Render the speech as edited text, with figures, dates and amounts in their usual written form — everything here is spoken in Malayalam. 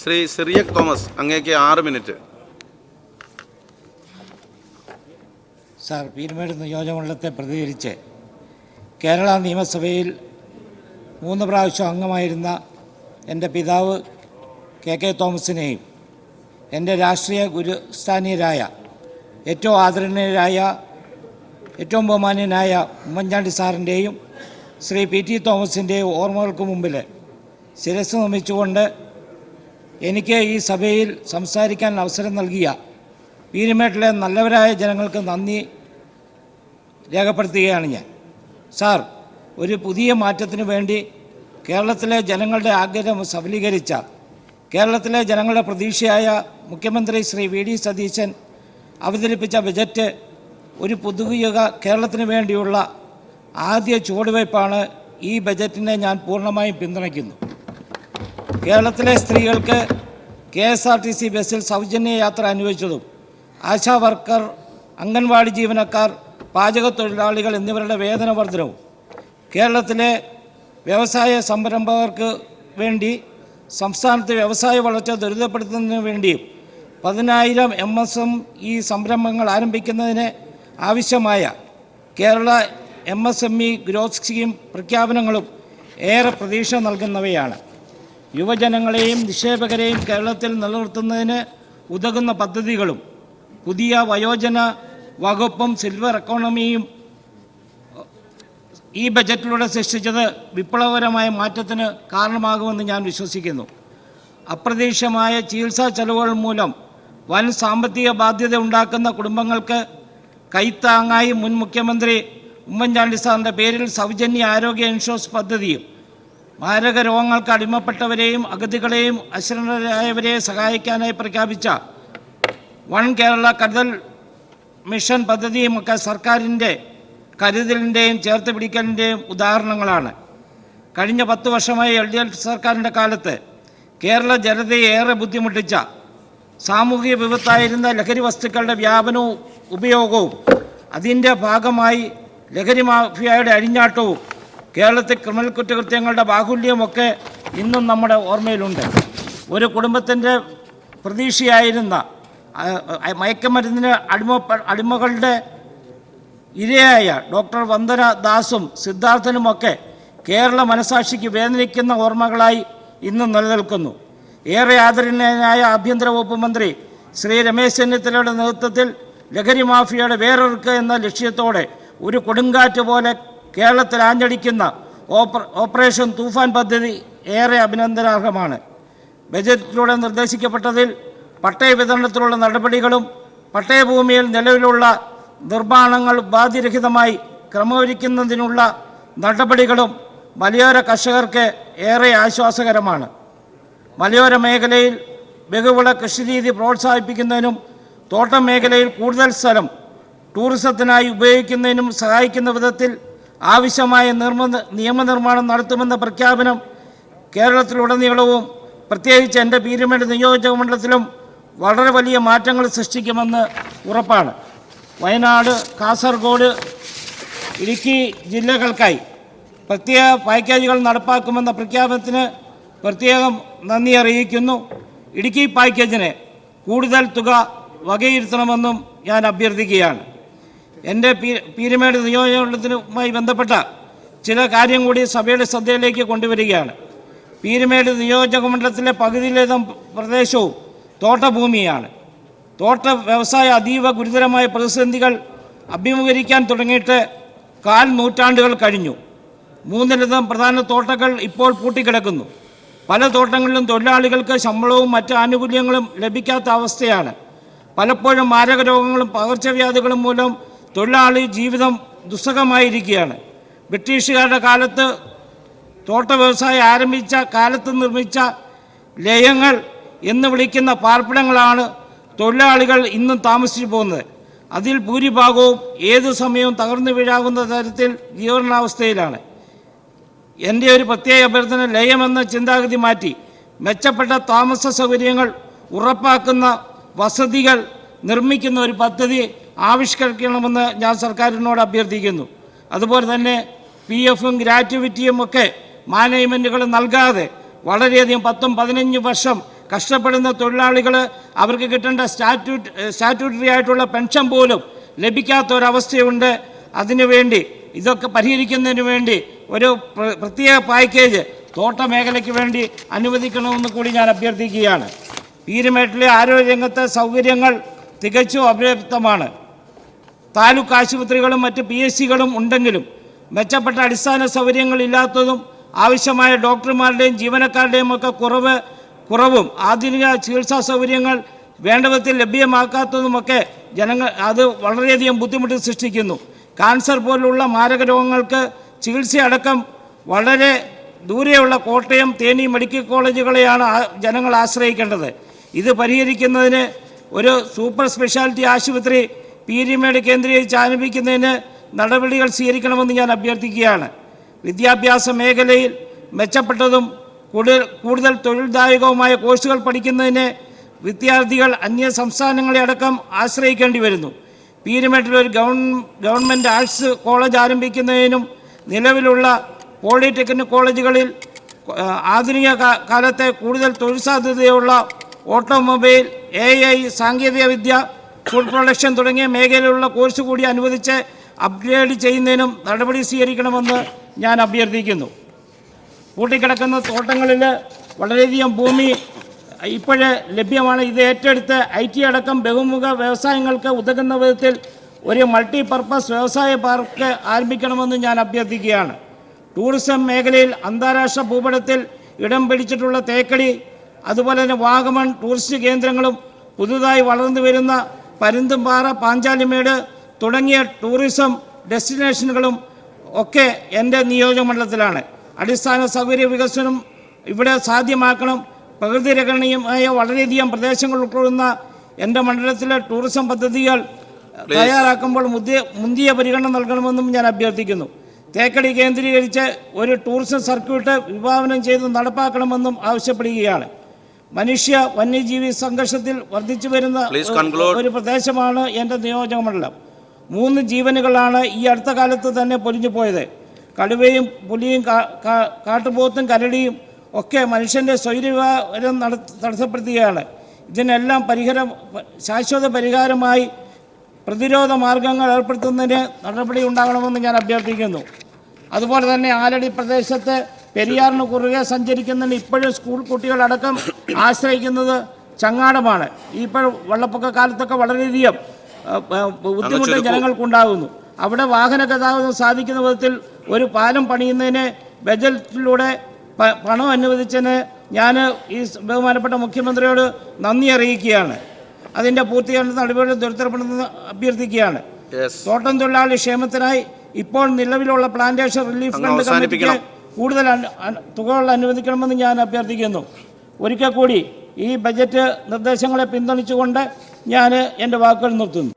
ശ്രീ സിറിയക് തോമസ്, അങ്ങേക്ക് 6 മിനിറ്റ്. സാർ, പീരുമേട് നിയോജകമണ്ഡലത്തെ പ്രതികരിച്ച് കേരള നിയമസഭയിൽ 3 പ്രാവശ്യം അംഗമായിരുന്ന എൻ്റെ പിതാവ് കെ തോമസിനെയും എൻ്റെ രാഷ്ട്രീയ ഗുരുസ്ഥാനീയരായ ഏറ്റവും ആദരണീയരായ ഏറ്റവും ബഹുമാന്യനായ ഉമ്മൻചാണ്ടി സാറിൻ്റെയും ശ്രീ PT തോമസിൻ്റെയും ഓർമ്മകൾക്ക് മുമ്പിൽ ശിരസ്സ് നമിച്ചുകൊണ്ട് എനിക്ക് ഈ സഭയിൽ സംസാരിക്കാൻ അവസരം നൽകിയ പീരുമേട്ടിലെ നല്ലവരായ ജനങ്ങൾക്ക് നന്ദി രേഖപ്പെടുത്തുകയാണ് ഞാൻ. സാർ, ഒരു പുതിയ മാറ്റത്തിന് വേണ്ടി കേരളത്തിലെ ജനങ്ങളുടെ ആഗ്രഹം സഫലീകരിച്ച കേരളത്തിലെ ജനങ്ങളുടെ പ്രതീക്ഷയായ മുഖ്യമന്ത്രി ശ്രീ VD സതീശൻ അവതരിപ്പിച്ച ബജറ്റ് ഒരു പുതുയുഗ കേരളത്തിന് വേണ്ടിയുള്ള ആദ്യ ചുവടുവയ്പ്പാണ്. ഈ ബജറ്റിനെ ഞാൻ പൂർണ്ണമായും പിന്തുണയ്ക്കുന്നു. കേരളത്തിലെ സ്ത്രീകൾക്ക് KSRTC ബസ്സിൽ സൗജന്യ യാത്ര അനുവദിച്ചതും ആശാ വർക്കർ, അംഗൻവാടി ജീവനക്കാർ, പാചക തൊഴിലാളികൾ എന്നിവരുടെ വേതന വർധനവും കേരളത്തിലെ വ്യവസായ സംരംഭകർക്ക് വേണ്ടി സംസ്ഥാനത്ത് വ്യവസായ വളർച്ച ത്വരിതപ്പെടുത്തുന്നതിന് വേണ്ടിയും 10,000 MSME സംരംഭങ്ങൾ ആരംഭിക്കുന്നതിന് ആവശ്യമായ കേരള MSME ഗ്രോത്ത് സ്കീം പ്രഖ്യാപനങ്ങളും ഏറെ പ്രതീക്ഷ നൽകുന്നവയാണ്. യുവജനങ്ങളെയും നിക്ഷേപകരെയും കേരളത്തിൽ നിലനിർത്തുന്നതിന് ഉതകുന്ന പദ്ധതികളും പുതിയ വയോജന വകുപ്പും സിൽവർ എക്കോണമിയും ഈ ബജറ്റിലൂടെ സൃഷ്ടിച്ചത് വിപ്ലവകരമായ മാറ്റത്തിന് കാരണമാകുമെന്ന് ഞാൻ വിശ്വസിക്കുന്നു. അപ്രതീക്ഷിതമായ ചികിത്സാ ചെലവുകൾ മൂലം വൻ സാമ്പത്തിക ബാധ്യത ഉണ്ടാക്കുന്ന കുടുംബങ്ങൾക്ക് കൈത്താങ്ങായി മുൻ മുഖ്യമന്ത്രി ഉമ്മൻചാണ്ടി സാറിൻ്റെ പേരിൽ സൗജന്യ ആരോഗ്യ ഇൻഷുറൻസ് പദ്ധതിയും മാരക രോഗങ്ങൾക്ക് അടിമപ്പെട്ടവരെയും അഗതികളെയും അശരണരായവരെയും സഹായിക്കാനായി പ്രഖ്യാപിച്ച വൺ കേരള കരുതൽ മിഷൻ പദ്ധതിയുമൊക്കെ സർക്കാരിൻ്റെ കരുതലിൻ്റെയും ചേർത്ത് പിടിക്കലിൻ്റെയും ഉദാഹരണങ്ങളാണ്. കഴിഞ്ഞ 10 വർഷമായി LDF സർക്കാരിൻ്റെ കാലത്ത് കേരള ജനതയെ ഏറെ ബുദ്ധിമുട്ടിച്ച സാമൂഹിക വിപത്തായിരുന്ന ലഹരി വസ്തുക്കളുടെ വ്യാപനവും ഉപയോഗവും അതിൻ്റെ ഭാഗമായി ലഹരി മാഫിയയുടെ അഴിഞ്ഞാട്ടവും കേരളത്തിൽ ക്രിമിനൽ കുറ്റകൃത്യങ്ങളുടെ ബാഹുല്യവുമൊക്കെ ഇന്നും നമ്മുടെ ഓർമ്മയിലുണ്ട്. ഒരു കുടുംബത്തിൻ്റെ പ്രതീക്ഷയായിരുന്ന മയക്കമരുന്നിന് അടിമകളുടെ ഇരയായ ഡോക്ടർ വന്ദന ദാസും സിദ്ധാർത്ഥനുമൊക്കെ കേരള മനസാക്ഷിക്ക് വേദനിക്കുന്ന ഓർമ്മകളായി ഇന്നും നിലനിൽക്കുന്നു. ഏറെ ആദരണീയനായ ആഭ്യന്തര വകുപ്പ് മന്ത്രി ശ്രീ രമേശ് ചെന്നിത്തലയുടെ നേതൃത്വത്തിൽ ലഹരി മാഫിയയുടെ വേരറുക്കുക എന്ന ലക്ഷ്യത്തോടെ ഒരു കൊടുങ്കാറ്റ് പോലെ കേരളത്തിൽ ആഞ്ഞടിക്കുന്ന ഓപ്പറേഷൻ തൂഫാൻ പദ്ധതി ഏറെ അഭിനന്ദനാർഹമാണ്. ബജറ്റിലൂടെ നിർദ്ദേശിക്കപ്പെട്ടതിൽ പട്ടയ വിതരണത്തിലുള്ള നടപടികളും പട്ടയഭൂമിയിൽ നിലവിലുള്ള നിർമ്മാണങ്ങൾ ഉപാധിരഹിതമായി ക്രമീകരിക്കുന്നതിനുള്ള നടപടികളും മലയോര കർഷകർക്ക് ഏറെ ആശ്വാസകരമാണ്. മലയോര മേഖലയിൽ ബഹുവിള കൃഷിരീതി പ്രോത്സാഹിപ്പിക്കുന്നതിനും തോട്ടം മേഖലയിൽ കൂടുതൽ സ്ഥലം ടൂറിസത്തിനായി ഉപയോഗിക്കുന്നതിനും സഹായിക്കുന്ന വിധത്തിൽ ആവശ്യമായ നിയമനിർമ്മാണം നടത്തുമെന്ന പ്രഖ്യാപനം കേരളത്തിലുടനീളവും പ്രത്യേകിച്ച് എൻ്റെ പീരുമേട് നിയോജകമണ്ഡലത്തിലും വളരെ വലിയ മാറ്റങ്ങൾ സൃഷ്ടിക്കുമെന്ന് ഉറപ്പാണ്. വയനാട്, കാസർഗോഡ്, ഇടുക്കി ജില്ലകൾക്കായി പ്രത്യേക പാക്കേജുകൾ നടപ്പാക്കുമെന്ന പ്രഖ്യാപനത്തിന് പ്രത്യേകം നന്ദി അറിയിക്കുന്നു. ഇടുക്കി പാക്കേജിന് കൂടുതൽ തുക വകയിരുത്തണമെന്നും ഞാൻ അഭ്യർത്ഥിക്കുകയാണ്. എൻ്റെ പീരുമേട് നിയോജകമണ്ഡലത്തിനുമായി ബന്ധപ്പെട്ട ചില കാര്യം കൂടി സഭയുടെ ശ്രദ്ധയിലേക്ക് കൊണ്ടുവരികയാണ്. പീരുമേട് നിയോജകമണ്ഡലത്തിലെ പകുതിയിലേറെ പ്രദേശവും തോട്ടഭൂമിയാണ്. തോട്ട വ്യവസായ അതീവ ഗുരുതരമായ പ്രതിസന്ധികൾ അഭിമുഖീകരിക്കാൻ തുടങ്ങിയിട്ട് 4 നൂറ്റാണ്ടുകൾ കഴിഞ്ഞു. 3-ലധികം പ്രധാന തോട്ടങ്ങൾ ഇപ്പോൾ പൂട്ടിക്കിടക്കുന്നു. പല തോട്ടങ്ങളിലും തൊഴിലാളികൾക്ക് ശമ്പളവും മറ്റ് ആനുകൂല്യങ്ങളും ലഭിക്കാത്ത അവസ്ഥയാണ്. പലപ്പോഴും മാരക രോഗങ്ങളും പകർച്ചവ്യാധികളും മൂലം തൊഴിലാളി ജീവിതം ദുസ്സഹമായിരിക്കുകയാണ്. ബ്രിട്ടീഷുകാരുടെ കാലത്ത് തോട്ട വ്യവസായം ആരംഭിച്ച കാലത്ത് നിർമ്മിച്ച ലയങ്ങൾ എന്ന് വിളിക്കുന്ന പാർപ്പിടങ്ങളാണ് തൊഴിലാളികൾ ഇന്നും താമസിച്ചു പോകുന്നത്. അതിൽ ഭൂരിഭാഗവും ഏതു സമയവും തകർന്നു വീഴാവുന്ന തരത്തിൽ ജീവനാവസ്ഥയിലാണ്. എൻ്റെ ഒരു പ്രത്യേക അഭ്യർത്ഥന, ലയമെന്ന ചിന്താഗതി മാറ്റി മെച്ചപ്പെട്ട താമസ സൗകര്യങ്ങൾ ഉറപ്പാക്കുന്ന വസതികൾ നിർമ്മിക്കുന്ന ഒരു പദ്ധതി ആവിഷ്കരിക്കണമെന്ന് ഞാൻ സർക്കാരിനോട് അഭ്യർത്ഥിക്കുന്നു. അതുപോലെ തന്നെ PF-ഉം ഗ്രാറ്റുവിറ്റിയും ഒക്കെ മാനേജ്മെൻറ്റുകൾ നൽകാതെ വളരെയധികം 10-15 വർഷം കഷ്ടപ്പെടുന്ന തൊഴിലാളികൾ അവർക്ക് കിട്ടേണ്ട സ്റ്റാറ്റ്യൂട്ടറി ആയിട്ടുള്ള പെൻഷൻ പോലും ലഭിക്കാത്ത ഒരവസ്ഥയുണ്ട്. അതിനുവേണ്ടി ഇതൊക്കെ പരിഹരിക്കുന്നതിന് വേണ്ടി ഒരു പ്രത്യേക പാക്കേജ് തോട്ട മേഖലയ്ക്ക് വേണ്ടി അനുവദിക്കണമെന്ന് കൂടി ഞാൻ അഭ്യർത്ഥിക്കുകയാണ്. പീരുമേട്ടിലെ ആരോഗ്യരംഗത്തെ സൗകര്യങ്ങൾ തികച്ചും അപര്യാപ്തമാണ്. താലൂക്ക് ആശുപത്രികളും മറ്റ് PSCകളും ഉണ്ടെങ്കിലും മെച്ചപ്പെട്ട അടിസ്ഥാന സൗകര്യങ്ങളില്ലാത്തതും ആവശ്യമായ ഡോക്ടർമാരുടെയും ജീവനക്കാരുടെയും ഒക്കെ കുറവും ആധുനിക ചികിത്സാ സൗകര്യങ്ങൾ വേണ്ട വിധത്തിൽ ലഭ്യമാക്കാത്തതുമൊക്കെ അത് വളരെയധികം ബുദ്ധിമുട്ട് സൃഷ്ടിക്കുന്നു. കാൻസർ പോലുള്ള മാരക രോഗങ്ങൾക്ക് ചികിത്സയടക്കം വളരെ ദൂരെയുള്ള കോട്ടയം, തേനി മെഡിക്കൽ കോളേജുകളെയാണ് ജനങ്ങൾ ആശ്രയിക്കേണ്ടത്. ഇത് പരിഹരിക്കുന്നതിന് ഒരു സൂപ്പർ സ്പെഷ്യാലിറ്റി ആശുപത്രി പീരുമേട് കേന്ദ്രീകരിച്ച് ആരംഭിക്കുന്നതിന് നടപടികൾ സ്വീകരിക്കണമെന്ന് ഞാൻ അഭ്യർത്ഥിക്കുകയാണ്. വിദ്യാഭ്യാസ മേഖലയിൽ മെച്ചപ്പെട്ടതും കൂടുതൽ തൊഴിൽദായകവുമായ കോഴ്സുകൾ പഠിക്കുന്നതിന് വിദ്യാർത്ഥികൾ അന്യ സംസ്ഥാനങ്ങളെ അടക്കം ആശ്രയിക്കേണ്ടി വരുന്നു. പീരുമേട്ടിൽ ഒരു ഗവൺമെൻറ് ആർട്സ് കോളേജ് ആരംഭിക്കുന്നതിനും നിലവിലുള്ള പോളിടെക്നിക് കോളേജുകളിൽ ആധുനിക കാലത്തെ കൂടുതൽ തൊഴിൽ സാധ്യതയുള്ള ഓട്ടോമൊബൈൽ, AI, സാങ്കേതികവിദ്യ, ഫുഡ് പ്രൊഡക്ഷൻ തുടങ്ങിയ മേഖലയിലുള്ള കോഴ്സ് കൂടി അനുവദിച്ച് അപ്ഗ്രേഡ് ചെയ്യുന്നതിനും നടപടി സ്വീകരിക്കണമെന്ന് ഞാൻ അഭ്യർത്ഥിക്കുന്നു. പൂട്ടിക്കിടക്കുന്ന തോട്ടങ്ങളിൽ വളരെയധികം ഭൂമി ഇപ്പോഴേ ലഭ്യമാണ്. ഇത് ഏറ്റെടുത്ത് IT അടക്കം ബഹുമുഖ വ്യവസായങ്ങൾക്ക് ഉതകുന്ന വിധത്തിൽ ഒരു മൾട്ടിപർപ്പസ് വ്യവസായ പാർക്ക് ആരംഭിക്കണമെന്ന് ഞാൻ അഭ്യർത്ഥിക്കുകയാണ്. ടൂറിസം മേഖലയിൽ അന്താരാഷ്ട്ര ഭൂപടത്തിൽ ഇടം പിടിച്ചിട്ടുള്ള തേക്കടി, അതുപോലെ തന്നെ വാഗമൺ ടൂറിസ്റ്റ് കേന്ദ്രങ്ങളും പുതുതായി വളർന്നു വരുന്ന പരുന്തുംപാറ, പാഞ്ചാലിമേട് തുടങ്ങിയ ടൂറിസം ഡെസ്റ്റിനേഷനുകളും ഒക്കെ എൻ്റെ നിയോജകമണ്ഡലത്തിലാണ്. അടിസ്ഥാന സൗകര്യ വികസനം ഇവിടെ സാധ്യമാക്കണം. പ്രകൃതിരമണീയമായ വളരെയധികം പ്രദേശങ്ങൾ ഉൾക്കൊള്ളുന്ന എൻ്റെ മണ്ഡലത്തിലെ ടൂറിസം പദ്ധതികൾ തയ്യാറാക്കുമ്പോൾ മുന്തിയ പരിഗണന നൽകണമെന്നും ഞാൻ അഭ്യർത്ഥിക്കുന്നു. തേക്കടി കേന്ദ്രീകരിച്ച് ഒരു ടൂറിസം സർക്യൂട്ട് വിഭാവനം ചെയ്ത് നടപ്പാക്കണമെന്നും ആവശ്യപ്പെടുകയാണ്. മനുഷ്യ വന്യജീവി സംഘർഷത്തിൽ വർദ്ധിച്ചു വരുന്ന ഒരു പ്രദേശമാണ് എൻ്റെ നിയോജകമണ്ഡലം. 3 ജീവനുകളാണ് ഈ അടുത്ത കാലത്ത് തന്നെ പൊലിഞ്ഞു പോയത്. കടുവയും പുലിയും കാട്ടുപോത്തും കരടിയും ഒക്കെ മനുഷ്യൻ്റെ സ്വൈര്യവിഹാരം തടസ്സപ്പെടുത്തുകയാണ്. ഇതിനെല്ലാം ശാശ്വത പരിഹാരമായി പ്രതിരോധ മാർഗങ്ങൾ ഏർപ്പെടുത്തുന്നതിന് നടപടി ഉണ്ടാകണമെന്ന് ഞാൻ അഭ്യർത്ഥിക്കുന്നു. അതുപോലെ തന്നെ ആലടി പ്രദേശത്ത് പെരിയാറിന് കുറുകെ സഞ്ചരിക്കുന്നതിന് ഇപ്പോഴും സ്കൂൾ കുട്ടികളടക്കം ആശ്രയിക്കുന്നത് ചങ്ങാടമാണ്. ഇപ്പോൾ വെള്ളപ്പൊക്ക കാലത്തൊക്കെ വളരെയധികം ബുദ്ധിമുട്ട് ജനങ്ങൾക്കുണ്ടാകുന്നു. അവിടെ വാഹന ഗതാഗതം സാധിക്കുന്ന വിധത്തിൽ ഒരു പാലം പണിയുന്നതിന് ബജറ്റിലൂടെ പണം അനുവദിച്ചതിന് ഞാൻ ഈ ബഹുമാനപ്പെട്ട മുഖ്യമന്ത്രിയോട് നന്ദി അറിയിക്കുകയാണ്. അതിൻ്റെ പൂർത്തീകരണ നടപടികൾ ത്വരിതപ്പെടുത്തുമെന്ന് അഭ്യർത്ഥിക്കുകയാണ്. തോട്ടം തൊഴിലാളി ക്ഷേമത്തിനായി ഇപ്പോൾ നിലവിലുള്ള പ്ലാന്റേഷൻ റിലീഫ് ഫണ്ട് കമ്മിറ്റിക്ക് കൂടുതൽ തുകകൾ അനുവദിക്കണമെന്ന് ഞാൻ അഭ്യർത്ഥിക്കുന്നു. ഒരിക്കൽ കൂടി ഈ ബജറ്റ് നിർദ്ദേശങ്ങളെ പിന്തുണച്ചുകൊണ്ട് ഞാൻ എൻ്റെ വാക്കുകൾ നിർത്തുന്നു.